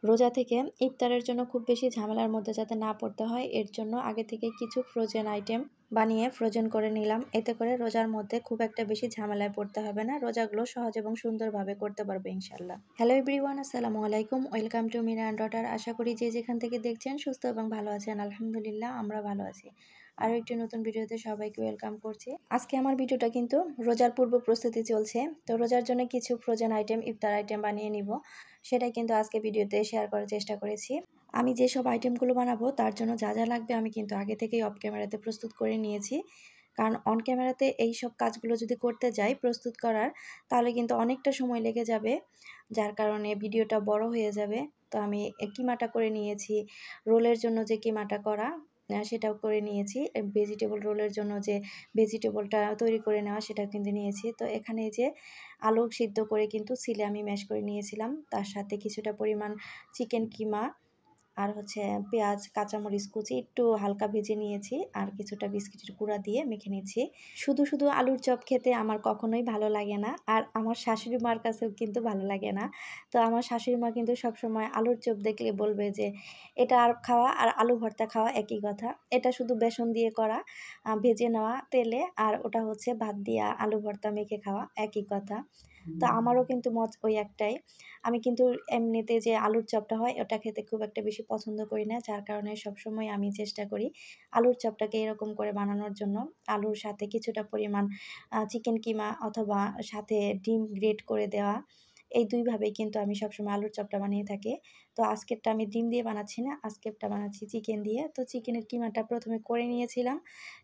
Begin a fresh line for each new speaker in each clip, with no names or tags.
রোজা থেকে ইফতারের জন্য খুব বেশি ঝামেলার মধ্যে যাতে না পড়তে হয় এর জন্য আগে থেকে কিছু ফ্রোজেন আইটেম বানিয়ে ফ্রোজেন করে নিলাম। এতে করে রোজার মধ্যে খুব একটা বেশি ঝামেলায় পড়তে হবে না, রোজাগুলো সহজ এবং সুন্দরভাবে করতে পারবে ইনশাল্লাহ। হ্যালো এভরিওয়ান, আসসালামু আলাইকুম, welcome to Mira and daughter. আশা করি যে যেখান থেকে দেখছেন সুস্থ এবং ভালো আছেন। আলহামদুলিল্লাহ আমরা ভালো আছি। আরও একটি নতুন ভিডিওতে সবাইকে ওয়েলকাম করছি। আজকে আমার ভিডিওটা কিন্তু রোজার পূর্ব প্রস্তুতি চলছে, তো রোজার জন্য কিছু ফ্রোজেন আইটেম, ইফতার আইটেম বানিয়ে নিব, সেটাই কিন্তু আজকে ভিডিওতে শেয়ার করার চেষ্টা করেছি। আমি যেসব আইটেমগুলো বানাবো তার জন্য যা যা লাগবে আমি কিন্তু আগে থেকেই অফ ক্যামেরাতে প্রস্তুত করে নিয়েছি, কারণ অন ক্যামেরাতে এই সব কাজগুলো যদি করতে যাই প্রস্তুত করার, তাহলে কিন্তু অনেকটা সময় লেগে যাবে, যার কারণে ভিডিওটা বড় হয়ে যাবে। তো আমি কিমাটা করে নিয়েছি, রোলের জন্য যে কিমাটা করা সেটাও করে নিয়েছি, ভেজিটেবল রোলের জন্য যে ভেজিটেবলটা তৈরি করে নেওয়া সেটাও কিন্তু নিয়েছি। তো এখানে যে আলু সিদ্ধ করে কিন্তু সিলে আমি ম্যাশ করে নিয়েছিলাম, তার সাথে কিছুটা পরিমাণ চিকেন কিমা আর হচ্ছে পেঁয়াজ কাঁচামরিচ কুচি একটু হালকা ভেজে নিয়েছি, আর কিছুটা বিস্কিটের গুঁড়া দিয়ে মেখে নিয়েছি। শুধু শুধু আলুর চপ খেতে আমার কখনোই ভালো লাগে না, আর আমার শাশুড়ি মার কাছেও কিন্তু ভালো লাগে না। তো আমার শাশুড়ি মা কিন্তু সবসময় আলুর চপ দেখলে বলবে যে এটা আর খাওয়া আর আলু ভর্তা খাওয়া একই কথা, এটা শুধু বেসন দিয়ে করা, ভেজে নেওয়া তেলে, আর ওটা হচ্ছে ভাত দিয়া আলু ভর্তা মেখে খাওয়া একই কথা। তো আমারও কিন্তু মত ওই একটাই। আমি কিন্তু এমনিতে যে আলুর চপটা হয় ওটা খেতে খুব একটা বেশি পছন্দ করি না, যার কারণে সবসময় আমি চেষ্টা করি আলুর চপটাকে এরকম করে বানানোর জন্য। আলুর সাথে কিছুটা পরিমাণ চিকেন কিমা অথবা সাথে ডিম গ্রেট করে দেওয়া, এই দুইভাবেই কিন্তু আমি সবসময় আলুর চপটা বানিয়ে থাকি। তো আজকেরটা আমি ডিম দিয়ে বানাচ্ছি না, আজকেরটা বানাচ্ছি চিকেন দিয়ে। তো চিকেনের কিমাটা প্রথমে করে নিয়েছিলাম,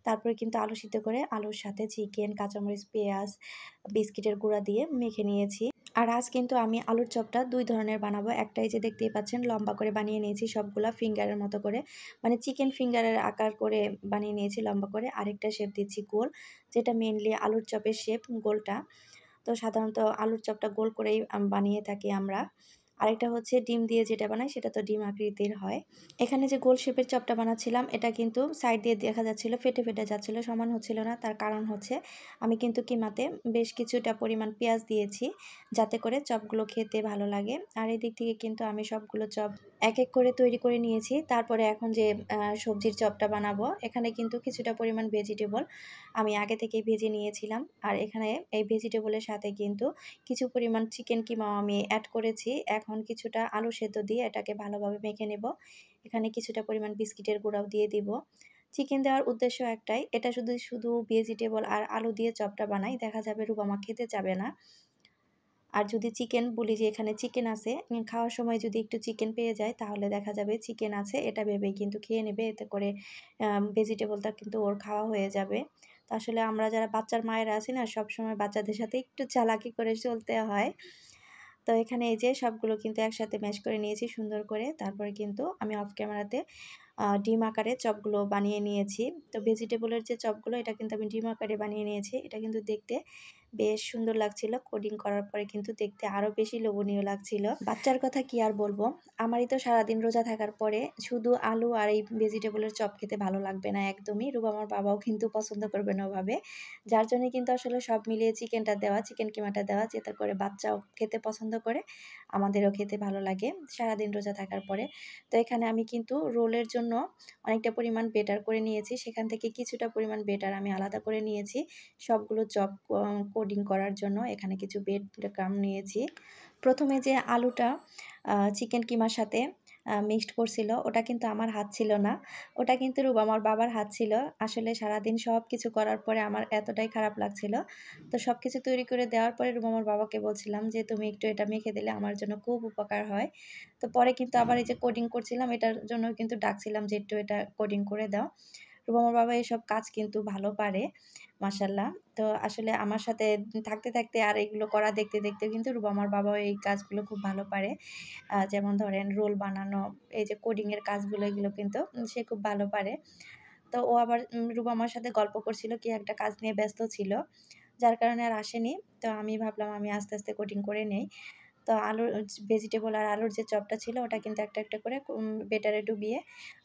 তারপরে কিন্তু আলু সিদ্ধ করে আলুর সাথে চিকেন, কাঁচামরিচ, পেঁয়াজ, বিস্কিটের গুঁড়া দিয়ে মেখে নিয়েছি। আর আজ কিন্তু আমি আলুর চপটা দুই ধরনের বানাবো। একটাই যে দেখতেই পাচ্ছেন লম্বা করে বানিয়ে নিয়েছি সবগুলা ফিঙ্গারের মতো করে, মানে চিকেন ফিঙ্গারের আকার করে বানিয়ে নিয়েছি লম্বা করে। আরেকটা শেপ দিচ্ছি গোল, যেটা মেনলি আলুর চপের শেপ গোলটা। তো সাধারণত আলুর চপটা গোল করেই বানিয়ে থাকি আমরা। আরেকটা হচ্ছে ডিম দিয়ে যেটা বানাই সেটা তো ডিম আকৃতির হয়। এখানে যে গোল শেপের চপটা বানাচ্ছিলাম এটা কিন্তু সাইড দিয়ে দেখা যাচ্ছিলো ফেটে ফেটে যাচ্ছিলো, সমান হচ্ছিল না। তার কারণ হচ্ছে আমি কিন্তু কিমাতে বেশ কিছুটা পরিমাণ পেঁয়াজ দিয়েছি, যাতে করে চপগুলো খেতে ভালো লাগে। আর এই দিক থেকে কিন্তু আমি সবগুলো চপ এক এক করে তৈরি করে নিয়েছি। তারপরে এখন যে সবজির চপটা বানাবো, এখানে কিন্তু কিছুটা পরিমাণ ভেজিটেবল আমি আগে থেকেই ভেজে নিয়েছিলাম, আর এখানে এই ভেজিটেবলের সাথে কিন্তু কিছু পরিমাণ চিকেন কিমাও আমি অ্যাড করেছি। এখন কিছুটা আলু সেদ্ধ দিয়ে এটাকে ভালোভাবে মেখে নেব। এখানে কিছুটা পরিমাণ বিস্কিটের গুঁড়াও দিয়ে দিব। চিকেন দেওয়ার উদ্দেশ্য একটাই, এটা শুধু শুধু ভেজিটেবল আর আলু দিয়ে চপটা বানাই, দেখা যাবে রুবামা খেতে যাবে না। আর যদি চিকেন বলি যে এখানে চিকেন আছে, খাওয়ার সময় যদি একটু চিকেন পেয়ে যায় তাহলে দেখা যাবে চিকেন আছে এটা ভেবেই কিন্তু খেয়ে নেবে, এতে করে ভেজিটেবলটা কিন্তু ওর খাওয়া হয়ে যাবে। তো আসলে আমরা যারা বাচ্চার মায়েরা আছি না, সবসময় বাচ্চাদের সাথে একটু চালাকি করে চলতে হয়। তো এখানে এই যে সবগুলো কিন্তু একসাথে ম্যাশ করে নিয়েছি সুন্দর করে। তারপরে কিন্তু আমি অফ ক্যামেরাতে ডিম আকারে চপগুলো বানিয়ে নিয়েছি। তো ভেজিটেবলের যে চপগুলো এটা কিন্তু আমি ডিম আকারে বানিয়ে নিয়েছি। এটা কিন্তু দেখতে বেশ সুন্দর লাগছিল। কোডিং করার পরে কিন্তু দেখতে আরও বেশি লোভনীয় লাগছিল। বাচ্চার কথা কি আর বলবো, আমারই তো সারাদিন রোজা থাকার পরে শুধু আলু আর এই ভেজিটেবলের চপ খেতে ভালো লাগবে না একদমই। রুবামার বাবাও কিন্তু পছন্দ করবে না ওভাবে, যার জন্যই কিন্তু আসলে সব মিলিয়ে চিকেনটা দেওয়া, চিকেন কিমাটা দেওয়া, যাতে করে বাচ্চাও খেতে পছন্দ করে, আমাদেরও খেতে ভালো লাগে সারাদিন রোজা থাকার পরে। তো এখানে আমি কিন্তু রোলের জন্য অনেকটা পরিমাণ বেটার করে নিয়েছি, সেখান থেকে কিছুটা পরিমাণ বেটার আমি আলাদা করে নিয়েছি সবগুলো চপ কোডিং করার জন্য। এখানে কিছু ব্রেড ক্রাম্ব নিয়েছি। প্রথমে যে আলুটা চিকেন কিমার সাথে মিক্সড করছিল ওটা কিন্তু আমার হাত ছিল না, ওটা কিন্তু রুবামার বাবার হাত ছিল। আসলে সারাদিন সব কিছু করার পরে আমার এতটাই খারাপ লাগছিল, তো সব কিছু তৈরি করে দেওয়ার পরে রুবামার বাবাকে বলছিলাম যে তুমি একটু এটা মেখে দিলে আমার জন্য খুব উপকার হয়। তো পরে কিন্তু আবার এই যে কোডিং করছিলাম এটার জন্য কিন্তু ডাকছিলাম যে একটু এটা কোডিং করে দাও। রুবামার বাবা এসব কাজ কিন্তু ভালো পারে মাশাআল্লাহ। তো আসলে আমার সাথে থাকতে থাকতে আর এগুলো করা দেখতে দেখতে কিন্তু রুবামার বাবাও এই কাজগুলো খুব ভালো পারে। যেমন ধরেন রোল বানানো, এই যে কোডিংয়ের কাজগুলো, এগুলো কিন্তু সে খুব ভালো পারে। তো ও আবার রুবামার সাথে গল্প করছিল, কি একটা কাজ নিয়ে ব্যস্ত ছিল, যার কারণে আর আসেনি। তো আমি ভাবলাম আমি আস্তে আস্তে কোডিং করে নেই। তো আলুর ভেজিটেবল আর আলুর যে চপটা ছিল ওটা কিন্তু একটা একটা করে বেটারে ডুবিয়ে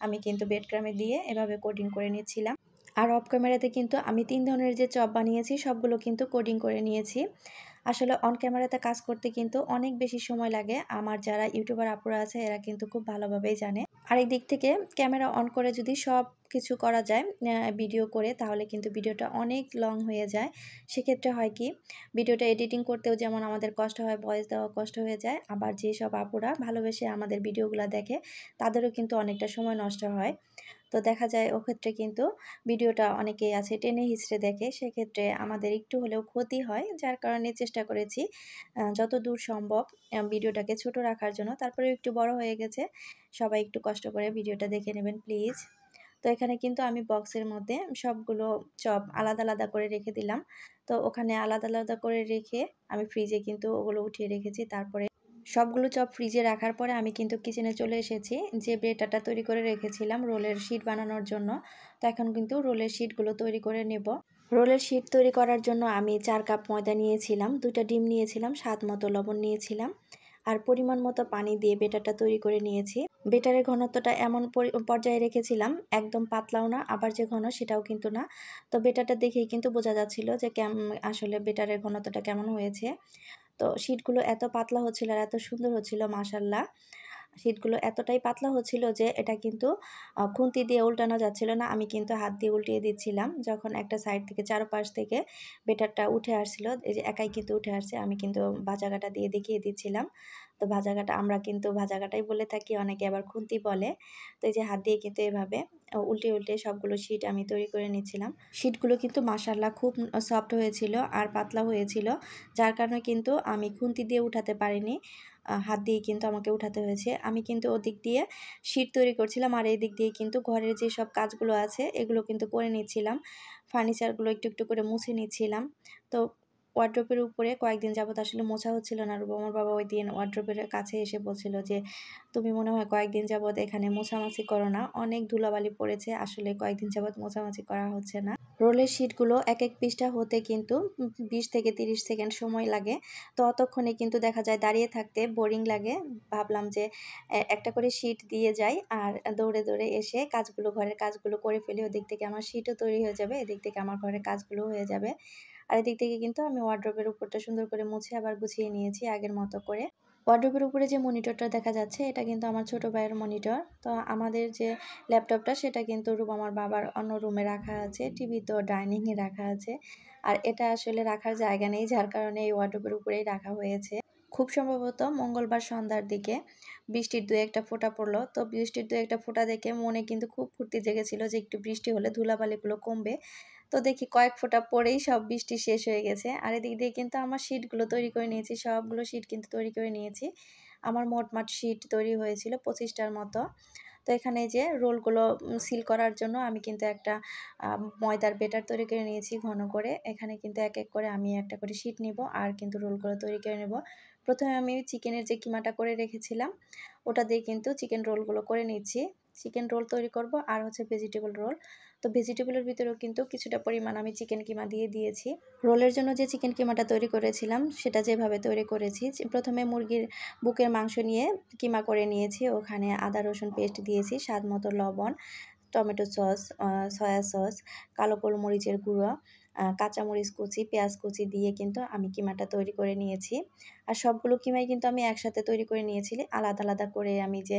আমি কিন্তু ব্রেড ক্রাম্বে দিয়ে এভাবে কোডিং করে নিচ্ছিলাম। আর অফ ক্যামেরাতে কিন্তু আমি 3 ধরনের যে চপ বানিয়েছি সবগুলো কিন্তু কোডিং করে নিয়েছি। আসলে অন ক্যামেরাতে কাজ করতে কিন্তু অনেক বেশি সময় লাগে। আমার যারা ইউটিউবার আপুরা আছে এরা কিন্তু খুব ভালোভাবেই জানে। আরেক দিক থেকে ক্যামেরা অন করে যদি সবকিছু করা যায় ভিডিও করে, তাহলে কিন্তু ভিডিওটা অনেক লং হয়ে যায়। সেক্ষেত্রে হয় কি, ভিডিওটা এডিটিং করতেও যেমন আমাদের কষ্ট হয়, ভয়েস দেওয়া কষ্ট হয়ে যায়। আবার যেসব আপুরা ভালোবেসে আমাদের ভিডিওগুলা দেখে তাদেরও কিন্তু অনেকটা সময় নষ্ট হয়। তো দেখা যায় ওক্ষেত্রে কিন্তু ভিডিওটা অনেকেই আছে টেনে হিচড়ে দেখে, সেক্ষেত্রে আমাদের একটু হলেও ক্ষতি হয়। যার কারণে চেষ্টা করেছি যতদূর সম্ভব ভিডিওটাকে ছোট রাখার জন্য। তারপরেও একটু বড় হয়ে গেছে। সবাই একটু কষ্ট করে ভিডিওটা দেখে নেবেন প্লিজ। তো এখানে কিন্তু আমি বক্সের মধ্যে সবগুলো চপ আলাদা, আলাদা করে রেখে দিলাম। তো ওখানে আলাদা, আলাদা করে রেখে আমি ফ্রিজে কিন্তু ওগুলো উঠিয়ে রেখেছি। তারপরে সবগুলো চপ ফ্রিজে রাখার পরে আমি কিন্তু কিচেনে চলে এসেছি। যে ব্রেটারটা তৈরি করে রেখেছিলাম রোলের শিট বানানোর জন্য। তো এখন কিন্তু রোলের শিটগুলো তৈরি করে নেব। রোলের শিট তৈরি করার জন্য আমি ৪ কাপ ময়দা নিয়েছিলাম, ২টা ডিম নিয়েছিলাম, স্বাদ মতো লবণ নিয়েছিলাম। আর পরিমাণ মতো পানি দিয়ে বেটারটা তৈরি করে নিয়েছি। বেটারের ঘনত্বটা এমন পর্যায়ে রেখেছিলাম, একদম পাতলাও না আবার যে ঘন সেটাও কিন্তু না। তো বেটারটা দেখেই কিন্তু বোঝা যাচ্ছিল যে আসলে বেটারের ঘনত্বটা কেমন হয়েছে। তো শিটগুলো এত পাতলা হচ্ছিল আর এত সুন্দর হচ্ছিল মাশাআল্লাহ। শিটগুলো এতটাই পাতলা হচ্ছিল যে এটা কিন্তু খুন্তি দিয়ে উল্টানো যাচ্ছিল না। আমি কিন্তু হাত দিয়ে উল্টিয়ে দিচ্ছিলাম। যখন একটা সাইড থেকে চারপাশ থেকে বেটারটা উঠে আসছিল, এই যে একাই কিন্তু উঠে আসছে, আমি কিন্তু ভাজাকাটা দিয়ে দেখিয়ে দিচ্ছিলাম। তো ভাজাকাটা আমরা কিন্তু ভাজাকাটাই বলে থাকি, অনেকে আবার খুন্তি বলে। তো এই যে হাত দিয়ে কিন্তু এভাবে উল্টে, উল্টে সবগুলো শিট আমি তৈরি করে নিচ্ছিলাম। শিটগুলো কিন্তু মাশাআল্লাহ খুব সফট হয়েছিল আর পাতলা হয়েছিল। যার কারণে কিন্তু আমি খুন্তি দিয়ে উঠাতে পারিনি। হাত দিয়ে কিন্তু আমাকে উঠাতে হয়েছে। আমি কিন্তু ওদিক দিয়ে শিট তৈরি করছিলাম আর এদিক দিয়ে কিন্তু ঘরের যেসব কাজগুলো আছে এগুলো কিন্তু করে নিচ্ছিলাম। ফার্নিচারগুলো একটু, একটু করে মুছে নিচ্ছিলাম। তো ওয়ারড্রোবের উপরে কয়েকদিন যাবত আসলে মোছা হচ্ছিল না। আমার বাবা ওইদিন ওয়ারড্রোবের কাছে এসে বলছিল যে, "তুমি মনে হয় কয়েকদিন যাবত এখানে মোছামাছি করো না। অনেক ধুলাবালি পড়েছে। আসলে কয়েকদিন যাবত মোছামাছি করা হচ্ছে না।" রোলের শিটগুলো এক পিসটা হতে কিন্তু ২০ থেকে ৩০ সেকেন্ড সময় লাগে। তো অতক্ষণে কিন্তু দেখা যায় দাঁড়িয়ে থাকতে বোরিং লাগে। ভাবলাম যে একটা করে শিট দিয়ে যাই আর দৌড়ে, দৌড়ে এসে ঘরের কাজগুলো করে ফেলি। ওদিক থেকে আমার শিটও তৈরি হয়ে যাবে, এদিক থেকে আমার ঘরের কাজগুলোও হয়ে যাবে। আর এদিক থেকে কিন্তু আমি ওয়ারড্রোবের উপরটা সুন্দর করে মুছে আবার গুছিয়ে নিয়েছি আগের মতো করে। ওয়ারড্রোবের উপরে যে মনিটরটা দেখা যাচ্ছে এটা কিন্তু আমার ছোট ভাইয়ের মনিটর। তো আমাদের যে ল্যাপটপটা সেটা কিন্তু আমার বাবার অন্য রুমে রাখা আছে। টিভি তো ডাইনিংয়ে রাখা আছে। আর এটা আসলে রাখার জায়গা নেই, যার কারণে এই ওয়ারড্রোবের উপরেই রাখা হয়েছে। খুব সম্ভবত মঙ্গলবার সন্ধ্যার দিকে বৃষ্টির ২-১ টা ফোঁটা পড়লো। তো বৃষ্টির ২-১ টা ফোঁটা দেখে মনে কিন্তু খুব ফুর্তি জেগেছিল যে একটু বৃষ্টি হলে ধুলাবালিগুলো কমবে। তো দেখি কয়েক ফোঁটা পড়েই সব বৃষ্টি শেষ হয়ে গেছে। আর এদিক দিয়ে কিন্তু আমার শিটগুলো তৈরি করে নিয়েছি। সবগুলো শিট কিন্তু তৈরি করে নিয়েছি। আমার মোটমাট শিট তৈরি হয়েছিল ২৫ টার মতো। তো এখানে এই যে রোলগুলো সিল করার জন্য আমি কিন্তু একটা ময়দার বেটার তৈরি করে নিয়েছি ঘন করে। এখানে কিন্তু এক, এক করে আমি একটা করে শিট নিব আর কিন্তু রোলগুলো তৈরি করে নেব। প্রথমে আমি চিকেনের যে কিমাটা করে রেখেছিলাম ওটা দিয়ে কিন্তু চিকেন রোলগুলো করে নিচ্ছি। চিকেন রোল তৈরি করব আর হচ্ছে ভেজিটেবল রোল। তো ভেজিটেবলের ভিতরেও কিন্তু কিছুটা পরিমাণ আমি চিকেন কিমা দিয়ে দিয়েছি। রোলের জন্য যে চিকেন কিমাটা তৈরি করেছিলাম সেটা যেভাবে তৈরি করেছি, প্রথমে মুরগির বুকের মাংস নিয়ে কিমা করে নিয়েছি। ওখানে আদা রসুন পেস্ট দিয়েছি, স্বাদ মতো লবণ, টমেটো সস, সয়া সস, কালো গোলমরিচের গুঁড়ো, কাঁচামরিচ কুচি, পেঁয়াজ কুচি দিয়ে কিন্তু আমি কিমাটা তৈরি করে নিয়েছি। আর সবগুলো কিমাই কিন্তু আমি একসাথে তৈরি করে নিয়েছি। আলাদা, আলাদা করে আমি যে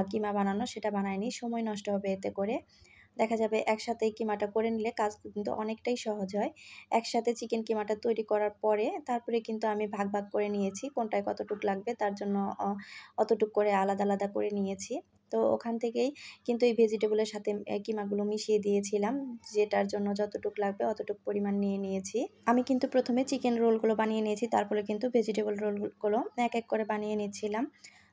কিমা বানানো সেটা বানাইনি। সময় নষ্ট হবে এতে করে। দেখা যাবে একসাথেই কিমাটা করে নিলে কাজ কিন্তু অনেকটাই সহজ হয়। একসাথে চিকেন কিমাটা তৈরি করার পরে তারপরে কিন্তু আমি ভাগ, ভাগ করে নিয়েছি। কোনটায় কতটুক লাগবে তার জন্য অতটুক করে আলাদা, আলাদা করে নিয়েছি। তো ওখান থেকেই কিন্তু এই ভেজিটেবলের সাথে কিমাগুলো মিশিয়ে দিয়েছিলাম। যেটার জন্য যতটুক লাগবে অতটুক পরিমাণ নিয়ে নিয়েছি। আমি কিন্তু প্রথমে চিকেন রোলগুলো বানিয়ে নিয়েছি। তারপরে কিন্তু ভেজিটেবল রোলগুলো এক, এক করে বানিয়ে নিচ্ছিলাম।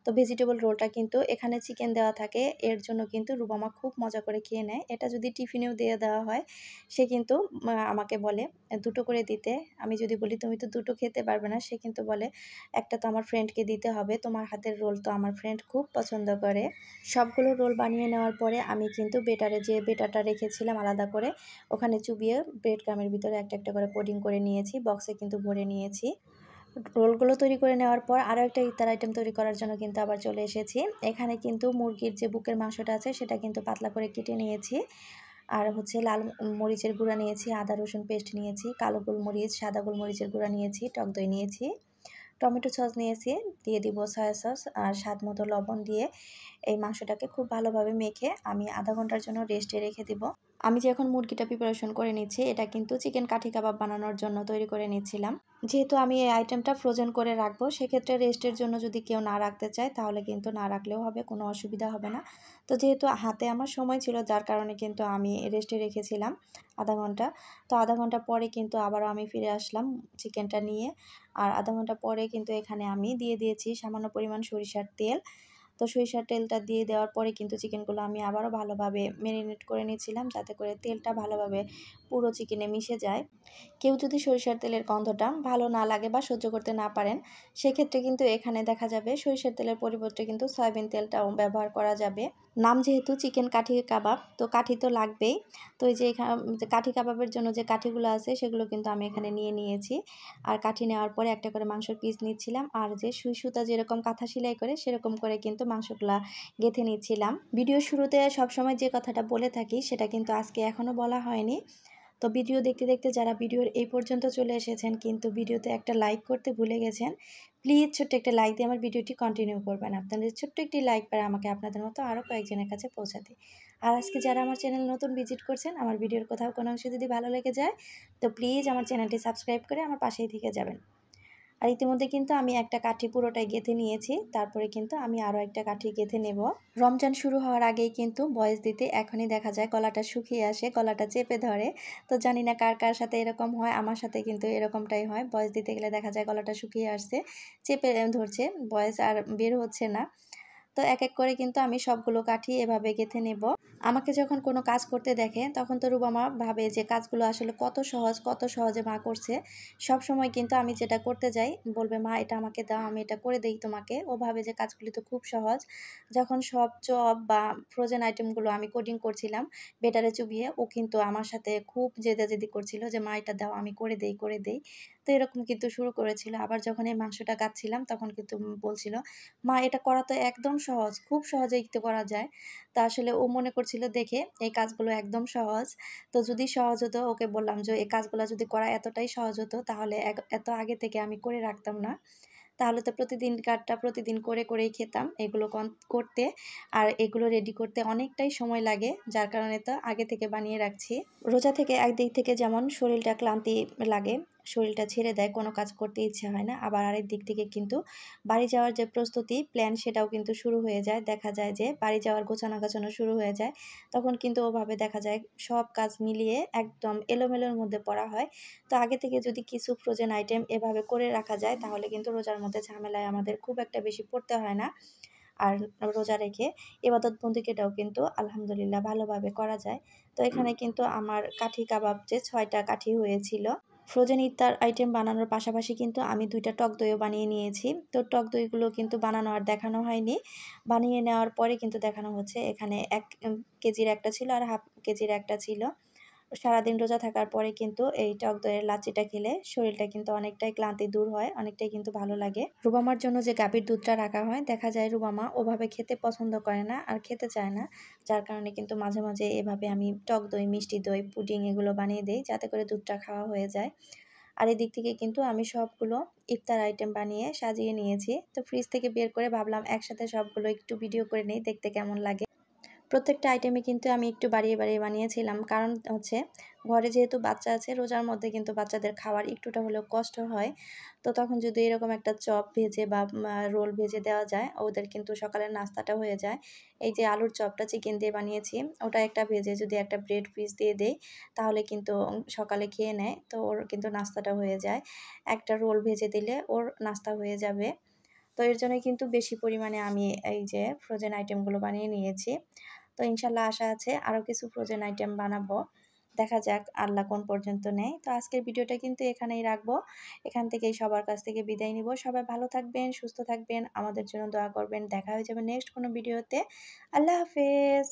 তো ভেজিটেবল রোলটা কিন্তু এখানে চিকেন দেওয়া থাকে, এর জন্য কিন্তু রুবামা খুব মজা করে খেয়ে নেয়। এটা যদি টিফিনেও দিয়ে দেওয়া হয় সে কিন্তু আমাকে বলে ২ টো করে দিতে। আমি যদি বলি তুমি তো ২ টো খেতে পারবে না, সে কিন্তু বলে একটা তো আমার ফ্রেন্ডকে দিতে হবে, তোমার হাতের রোল তো আমার ফ্রেন্ড খুব পছন্দ করে। সবগুলো রোল বানিয়ে নেওয়ার পরে আমি কিন্তু যে বেটারটা রেখেছিলাম আলাদা করে ওখানে চুবিয়ে ব্রেড ক্রামের ভিতরে একটা, একটা করে কোটিং করে নিয়েছি। বক্সে কিন্তু ভরে নিয়েছি। রোলগুলো তৈরি করে নেওয়ার পর আরও একটা ইফতার আইটেম তৈরি করার জন্য কিন্তু আবার চলে এসেছি। এখানে কিন্তু মুরগির যে বুকের মাংসটা আছে সেটা কিন্তু পাতলা করে কেটে নিয়েছি। আর হচ্ছে লাল মরিচের গুঁড়া নিয়েছি, আদা রসুন পেস্ট নিয়েছি, কালো গোলমরিচ, সাদা গোলমরিচের গুঁড়া নিয়েছি, টক দই নিয়েছি, টমেটো সস নিয়েছি, দিয়ে দিব সয়া সস আর স্বাদ মতো লবণ দিয়ে এই মাংসটাকে খুব ভালোভাবে মেখে আমি আধা ঘন্টার জন্য রেস্টে রেখে দিব। আমি যে এখন মুরগিটা প্রিপারেশন করে নিচ্ছি, এটা কিন্তু চিকেন কাঠি কাবাব বানানোর জন্য তৈরি করে নিচ্ছিলাম। যেহেতু আমি এই আইটেমটা ফ্রোজেন করে রাখবো, সেক্ষেত্রে রেস্টের জন্য যদি কেউ না রাখতে চায় তাহলে কিন্তু না রাখলেও হবে, কোনো অসুবিধা হবে না। তো যেহেতু হাতে আমার সময় ছিল, যার কারণে কিন্তু আমি রেস্টে রেখেছিলাম আধা ঘন্টা। তো আধা ঘন্টা পরে কিন্তু আবারও আমি ফিরে আসলাম চিকেনটা নিয়ে। আর আধা ঘন্টা পরে কিন্তু এখানে আমি দিয়ে দিয়েছি সামান্য পরিমাণ সরিষার তেল। তো সরিষার তেলটা দিয়ে দেওয়ার পরে কিন্তু চিকেনগুলো আমি আবারও ভালোভাবে ম্যারিনেট করে নিয়েছিলাম, যাতে করে তেলটা ভালোভাবে পুরো চিকেনে মিশে যায়। কেউ যদি সরিষার তেলের গন্ধটা ভালো না লাগে বা সহ্য করতে না পারেন, সেক্ষেত্রে কিন্তু এখানে দেখা যাবে সরিষার তেলের পরিবর্তে কিন্তু সয়াবিন তেলটাও ব্যবহার করা যাবে। নাম যেহেতু চিকেন কাঠি কাবাব, তো কাঠি তো লাগবেই। তো এই যে কাঠি কাবাবের জন্য যে কাঠিগুলো আছে সেগুলো কিন্তু আমি এখানে নিয়ে নিয়েছি। আর কাঠি নেওয়ার পরে একটা করে মাংসের পিস নিচ্ছিলাম, আর যে সুই সুতা যেরকম কাঁথা সেলাই করে সেরকম করে কিন্তু মাংসগুলা গেঁথে নিচ্ছিলাম। ভিডিও শুরুতে সবসময় যে কথাটা বলে থাকি সেটা কিন্তু আজকে এখনও বলা হয়নি। তো ভিডিও দেখতে দেখতে যারা ভিডিওর এই পর্যন্ত চলে এসেছেন কিন্তু ভিডিওতে একটা লাইক করতে ভুলে গেছেন, প্লিজ ছোট্ট একটা লাইক দিয়ে আমার ভিডিওটি কন্টিনিউ করবেন। আপনাদের ছোট্ট একটি লাইক পারে আমাকে আপনাদের মতো আরও কয়েকজনের কাছে পৌঁছাতে। আর আজকে যারা আমার চ্যানেল নতুন ভিজিট করছেন, আমার ভিডিওর কোথাও কোনো অংশ যদি ভালো লেগে যায় তো প্লিজ আমার চ্যানেলটি সাবস্ক্রাইব করে আমার পাশেই থেকে যাবেন। আর ইতিমধ্যে কিন্তু আমি একটা কাঠি পুরোটাই গেঁথে নিয়েছি, তারপরে কিন্তু আমি আরও একটা কাঠি গেঁথে নেব। রমজান শুরু হওয়ার আগেই কিন্তু ভয়েস দিতে এখনই দেখা যায় গলাটা শুকিয়ে আসে, গলাটা চেপে ধরে। তো জানি না কার কার সাথে এরকম হয়, আমার সাথে কিন্তু এরকমটাই হয়। ভয়েস দিতে গেলে দেখা যায় গলাটা শুকিয়ে আসছে, চেপে ধরছে, ভয়েস আর বের হচ্ছে না। তো এক এক করে কিন্তু আমি সবগুলো কাঠি এভাবে গেঁথে নেব। আমাকে যখন কোনো কাজ করতে দেখে তখন তো রুবামা ভাবে যে কাজগুলো আসলে কত সহজ, কত সহজে মা করছে। সব সময় কিন্তু আমি যেটা করতে যাই বলবে, মা এটা আমাকে দাও, আমি এটা করে দেই তোমাকে। ও ভাবে যে কাজগুলি তো খুব সহজ। যখন সব চপ বা ফ্রোজেন আইটেমগুলো আমি কোডিং করছিলাম বেটারে চুবিয়ে, ও কিন্তু আমার সাথে খুব জেদাজেদি করছিল যে মা এটা দাও, আমি করে দেই, করে দেই। তো এরকম কিন্তু শুরু করেছিল। আবার যখন এই মাংসটা কাটছিলাম তখন কিন্তু বলছিল, মা এটা করা তো একদম সহজ, খুব সহজেই তো করা যায়। তা আসলে ও মনে করছিল দেখে এই কাজগুলো একদম সহজ। তো যদি সহজ হতো, ওকে বললাম যে এই কাজগুলো যদি করা এতটাই সহজ হতো তাহলে এত আগে থেকে আমি করে রাখতাম না। তাহলে তো প্রতিদিনকারটা প্রতিদিন করে করেই খেতাম। এগুলো করতে আর এগুলো রেডি করতে অনেকটাই সময় লাগে, যার কারণে তো আগে থেকে বানিয়ে রাখছি। রোজা থেকে একদিক থেকে যেমন শরীরটা ক্লান্তি লাগে, শরীরটা ছেড়ে দেয়, কোনো কাজ করতে ইচ্ছে হয় না। আবার আরেক দিক থেকে কিন্তু বাড়ি যাওয়ার যে প্রস্তুতি প্ল্যান সেটাও কিন্তু শুরু হয়ে যায়। দেখা যায় যে বাড়ি যাওয়ার গোছানো শুরু হয়ে যায়। তখন কিন্তু ওভাবে দেখা যায় সব কাজ মিলিয়ে একদম এলোমেলোর মধ্যে পড়া হয়। তো আগে থেকে যদি কিছু ফ্রোজেন আইটেম এভাবে করে রাখা যায় তাহলে কিন্তু রোজার মধ্যে ঝামেলায় আমাদের খুব একটা বেশি পড়তে হয় না। আর রোজা রেখে ইবাদত বন্দিকেটাও কিন্তু আলহামদুলিল্লাহ ভালোভাবে করা যায়। তো এখানে কিন্তু আমার কাঠি কাবাব যে ৬টা কাঠি হয়েছিল। ফ্রোজেন ইফতার আইটেম বানানোর পাশাপাশি কিন্তু আমি ২টা টক দইও বানিয়ে নিয়েছি। তো টক দইগুলো কিন্তু বানানো আর দেখানো হয়নি। বানিয়ে নেওয়ার পরে কিন্তু দেখানো হচ্ছে। এখানে ১ কেজির একটা ছিল আর হাফ কেজির একটা ছিল। সারাদিন রোজা থাকার পরে কিন্তু এই টক দইয়ের লাচ্ছিটা খেলে শরীরটা কিন্তু অনেকটাই ক্লান্তি দূর হয়, অনেকটাই কিন্তু ভালো লাগে। রুবামার জন্য যে গাভীর দুধটা রাখা হয়, দেখা যায় রুবামা ওভাবে খেতে পছন্দ করে না আর খেতে চায় না। যার কারণে কিন্তু মাঝে মাঝে এভাবে আমি টক দই, মিষ্টি দই, পুডিং এগুলো বানিয়ে দেই যাতে করে দুধটা খাওয়া হয়ে যায়। আর এদিক থেকে কিন্তু আমি সবগুলো ইফতার আইটেম বানিয়ে সাজিয়ে নিয়েছি। তো ফ্রিজ থেকে বের করে ভাবলাম একসাথে সবগুলো একটু ভিডিও করে নেই, দেখতে কেমন লাগে। প্রত্যেকটা আইটেমে কিন্তু আমি একটু বাড়িয়ে বাড়িয়ে বানিয়েছিলাম, কারণ হচ্ছে ঘরে যেহেতু বাচ্চা আছে, রোজার মধ্যে কিন্তু বাচ্চাদের খাওয়ার একটুটা হলেও কষ্ট হয়। তো তখন যদি এরকম একটা চপ ভেজে বা রোল ভেজে দেওয়া যায়, ওদের কিন্তু সকালের নাস্তাটা হয়ে যায়। এই যে আলুর চপটা চিকেন দিয়ে বানিয়েছি, ওটা একটা ভেজে যদি একটা ব্রেড পিস দিয়ে দেই তাহলে কিন্তু সকালে খেয়ে নেয়, তো ওর কিন্তু নাস্তাটা হয়ে যায়। একটা রোল ভেজে দিলে ওর নাস্তা হয়ে যাবে। তো এর জন্যই কিন্তু বেশি পরিমাণে আমি এই যে ফ্রোজেন আইটেমগুলো বানিয়ে নিয়েছি। তো ইনশাল্লাহ আশা আছে আরও কিছু ফ্রোজেন আইটেম বানাবো। দেখা যাক আল্লাহ কোন পর্যন্ত নেয়। তো আজকের ভিডিওটা কিন্তু এখানেই রাখবো। এখান থেকেই সবার কাছ থেকে বিদায় নিব। সবাই ভালো থাকবেন, সুস্থ থাকবেন, আমাদের জন্য দোয়া করবেন। দেখা হয়ে যাবে নেক্সট কোনো ভিডিওতে। আল্লাহ হাফেজ।